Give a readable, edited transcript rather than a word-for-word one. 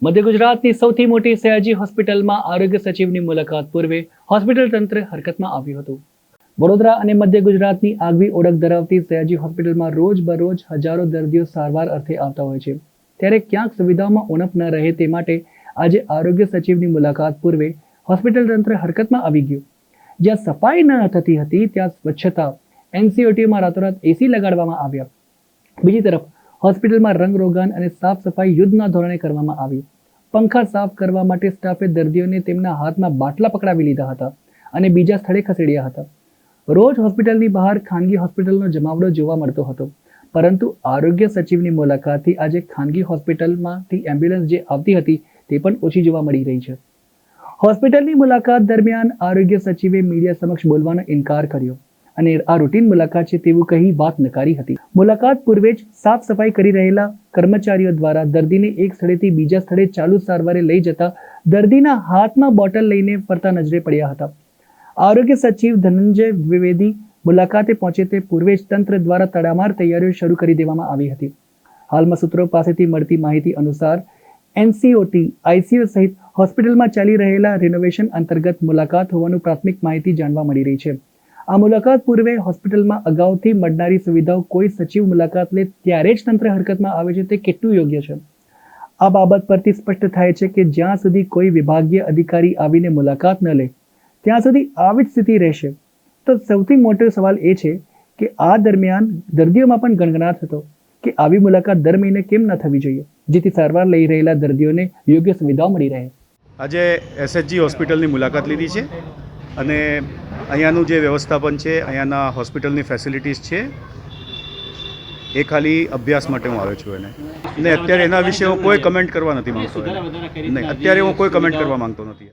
મધ્ય ગુજરાતની સૌથી મોટી સયાજી હોસ્પિટલમાં આરોગ્ય સચિવની મુલાકાત પૂર્વે હોસ્પિટલ તંત્ર હરકતમાં આવ્યું હતું. વડોદરા અને મધ્ય ગુજરાતની આગવી ઓળખ ધરાવતી સયાજી હોસ્પિટલમાં રોજબરોજ હજારો દર્દીઓ સારવાર અર્થે આવતા હોય છે. ત્યારે ક્યાંક સુવિધાઓમાં ઉણપ ન રહે તે માટે આજે આરોગ્ય સચિવની મુલાકાત પૂર્વે હોસ્પિટલ તંત્ર હરકતમાં આવી ગયું. જ્યાં સફાઈ ન થતી હતી ત્યાં સ્વચ્છતા એનસીઓટીમાં રાતોરાત એસી લગાડવામાં આવ્યા. બીજી તરફ હોસ્પિટલમાં રંગરોગાન અને સાફ સફાઈ યુદ્ધના ધોરણે કરવામાં આવી. પંખા સાફ કરવા માટે સ્ટાફે દર્દીઓને તેમના હાથમાં બાટલા પકડાવી લીધા હતા અને બીજા સ્થળે ખસેડ્યા હતા. રોજ હોસ્પિટલની બહાર ખાનગી હોસ્પિટલનો જમાવડો જોવા મળતો હતો, પરંતુ આરોગ્ય સચિવની મુલાકાતથી આજે ખાનગી હોસ્પિટલમાંથી એમ્બ્યુલન્સ જે આવતી હતી તે પણ ઓછી જોવા મળી રહી છે. હોસ્પિટલની મુલાકાત દરમિયાન આરોગ્ય સચિવે મીડિયા સમક્ષ બોલવાનો ઇનકાર કર્યો અને આ રૂટીન મુલાકાત છે તેવું કહી વાત નકારી હતી. મુલાકાત પૂર્વે જ સાફ સફાઈ કરી રહેલા કર્મચારીઓ દ્વારા દર્દીને એક સ્થળેથી બીજા સ્થળે ચાલુ સારવારે લઈ જતા દર્દીના હાથમાં બોટલ લઈને ફરતા નજરે પડ્યા હતા. આરોગ્ય સચિવ ધનંજય દ્વિવેદી મુલાકાતે પહોંચે તે પૂર્વે જ તંત્ર દ્વારા તડામાર તૈયારીઓ શરૂ કરી દેવામાં આવી હતી. હાલમાં સૂત્રો પાસેથી મળતી માહિતી અનુસાર એનસીઓટી આઈસીયુ સહિત હોસ્પિટલમાં ચાલી રહેલા રિનોવેશન અંતર્ગત મુલાકાત હોવાનું પ્રાથમિક માહિતી જાણવા મળી રહી છે. આ મુલાકાત પૂર્વે હોસ્પિટલમાં અગાઉથી મળનારી સુવિધાઓ કોઈ સચિવ મુલાકાત લે ત્યારે જ તંત્ર હરકતમાં આવે છે તે કેટલું યોગ્ય છે? આ બાબત પરથી સ્પષ્ટ થાય છે કે જ્યાં સુધી કોઈ વિભાગીય અધિકારી આવીને મુલાકાત ન લે ત્યાં સુધી આવી જ સ્થિતિ રહેશે. તો સૌથી મોટો સવાલ એ છે કે આ દરમિયાન દર્દીઓમાં પણ ગણગણાટ હતો કે આવી મુલાકાત દર મહિને કેમ ન થવી જોઈએ, જેથી સારવાર લઈ રહેલા દર્દીઓને યોગ્ય સુવિધાઓ મળી રહે. આજે એસએચજી હોસ્પિટલની મુલાકાત લીધી છે અને અહીંયાનું જે વ્યવસ્થાપન છે, અહીંયાના હોસ્પિટલની ફેસિલિટીઝ છે, એ ખાલી અભ્યાસ માટે હું આવ્યો છું ને અત્યારે એના વિશે હું કોઈ કમેન્ટ કરવા નથી માંગતો. નહીં, અત્યારે હું કોઈ કમેન્ટ કરવા માંગતો નથી.